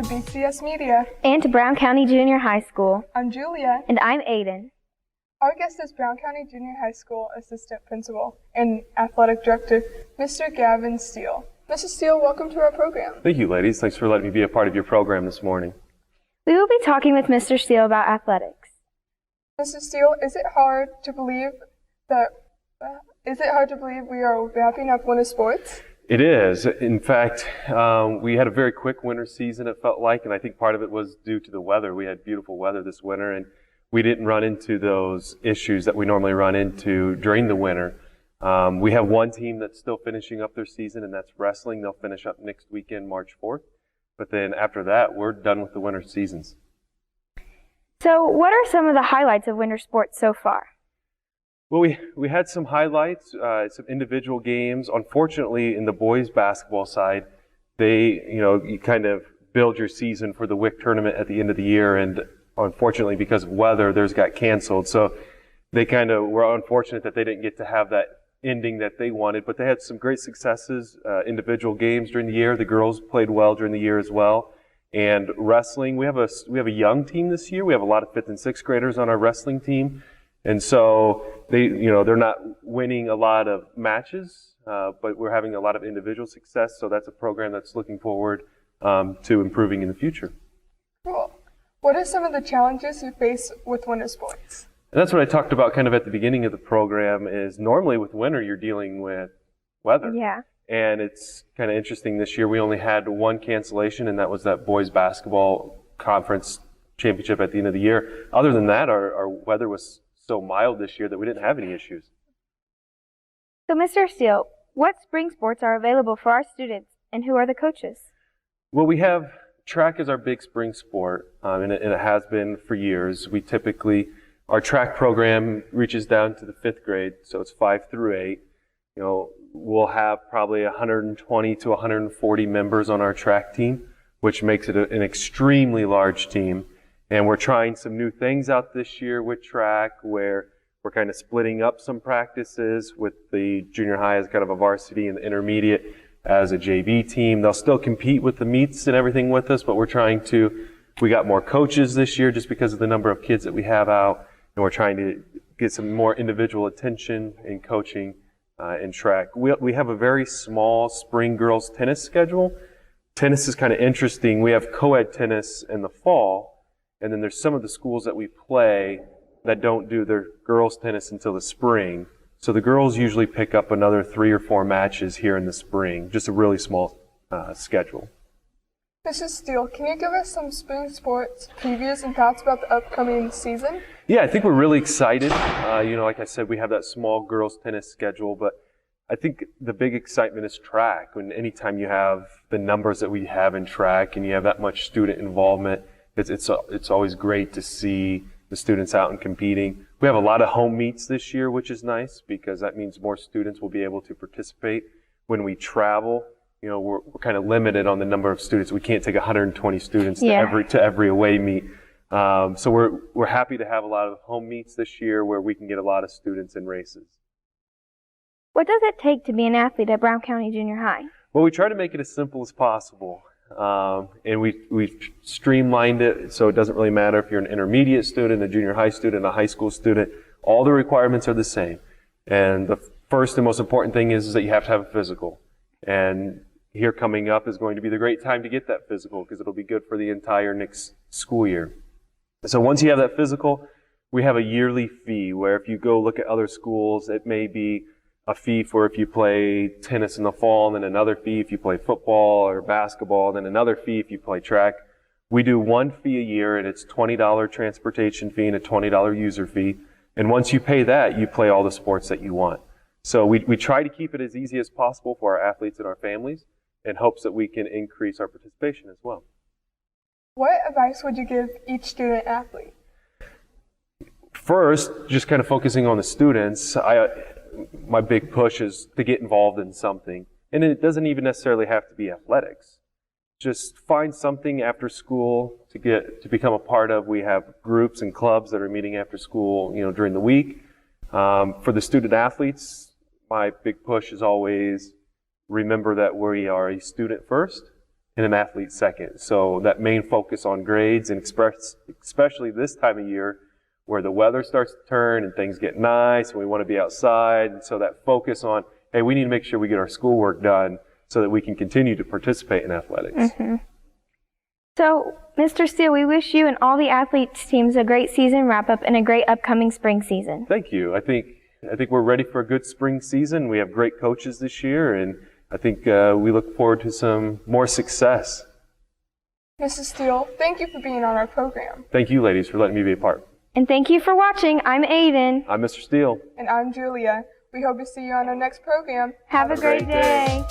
BCS Media. And to Brown County Junior High School. I'm Julia. And I'm Aiden. Our guest is Brown County Junior High School Assistant Principal and Athletic Director, Mr. Gavin Steele. Mr. Steele, welcome to our program. Thank you, ladies. Thanks for letting me be a part of your program this morning. We will be talking with Mr. Steele about athletics. Mr. Steele, is it hard to believe we are wrapping up winter sports? It is. In fact, we had a very quick winter season, it felt like, and I think part of it was due to the weather. We had beautiful weather this winter, and we didn't run into those issues that we normally run into during the winter. We have one team that's still finishing up their season, and that's wrestling. They'll finish up next weekend, March 4th. But then after that, we're done with the winter seasons. So what are some of the highlights of winter sports so far? Well, we had some highlights, some individual games. Unfortunately, in the boys basketball side, you kind of build your season for the WIC tournament at the end of the year, and unfortunately, because of weather, theirs got canceled. So they kind of were unfortunate that they didn't get to have that ending that they wanted, but they had some great successes, individual games during the year. The girls played well during the year as well. And wrestling, we have a young team this year. We have a lot of 5th and 6th graders on our wrestling team. And so they're not winning a lot of matches, but we're having a lot of individual success. So that's a program that's looking forward to improving in the future. Cool. What are some of the challenges you face with winter sports? And that's what I talked about kind of at the beginning of the program is normally with winter you're dealing with weather. Yeah. And it's kind of interesting this year we only had one cancellation, and that was that boys basketball conference championship at the end of the year. Other than that, our weather was so mild this year that we didn't have any issues. So Mr. Steele, what spring sports are available for our students, and who are the coaches? Well, we have track as our big spring sport, and it has been for years. Our track program reaches down to the 5th grade, so it's 5 through 8. We'll have probably 120 to 140 members on our track team, which makes it an extremely large team. And we're trying some new things out this year with track, where we're kind of splitting up some practices with the junior high as kind of a varsity and the intermediate as a JV team. They'll still compete with the meets and everything with us, but we got more coaches this year just because of the number of kids that we have out, and we're trying to get some more individual attention in coaching in track. We have a very small spring girls tennis schedule. Tennis is kind of interesting. We have co-ed tennis in the fall, and then there's some of the schools that we play that don't do their girls tennis until the spring. So the girls usually pick up another 3 or 4 matches here in the spring, just a really small schedule. Mrs. Steele, can you give us some spring sports previews and thoughts about the upcoming season? Yeah, I think we're really excited. Like I said, we have that small girls tennis schedule, but I think the big excitement is track. Anytime you have the numbers that we have in track and you have that much student involvement, it's always great to see the students out and competing. We have a lot of home meets this year, which is nice because that means more students will be able to participate. When we travel, we're kind of limited on the number of students. We can't take 120 students to every away meet. So we're happy to have a lot of home meets this year where we can get a lot of students in races. What does it take to be an athlete at Brown County Junior High? Well, we try to make it as simple as possible. And we've streamlined it so it doesn't really matter if you're an intermediate student, a junior high student, a high school student. All the requirements are the same. And the first and most important thing is that you have to have a physical. And here coming up is going to be the great time to get that physical because it'll be good for the entire next school year. So once you have that physical, we have a yearly fee where if you go look at other schools, it may be a fee for if you play tennis in the fall, and then another fee if you play football or basketball, then another fee if you play track. We do one fee a year, and it's $20 transportation fee and a $20 user fee. And once you pay that, you play all the sports that you want. So we try to keep it as easy as possible for our athletes and our families in hopes that we can increase our participation as well. What advice would you give each student athlete? First, just kind of focusing on the students, my big push is to get involved in something. And it doesn't even necessarily have to be athletics. Just find something after school to become a part of. We have groups and clubs that are meeting after school, during the week. For the student athletes, my big push is always remember that we are a student first and an athlete second. So that main focus on grades, and especially this time of year where the weather starts to turn and things get nice and we want to be outside. And so that focus on, hey, we need to make sure we get our schoolwork done so that we can continue to participate in athletics. Mm-hmm. So, Mr. Steele, we wish you and all the athletes teams a great season wrap-up and a great upcoming spring season. Thank you. I think we're ready for a good spring season. We have great coaches this year, and I think we look forward to some more success. Mrs. Steele, thank you for being on our program. Thank you, ladies, for letting me be a part. And thank you for watching. I'm Aiden. I'm Mr. Steele. And I'm Julia. We hope to see you on our next program. Have a great day.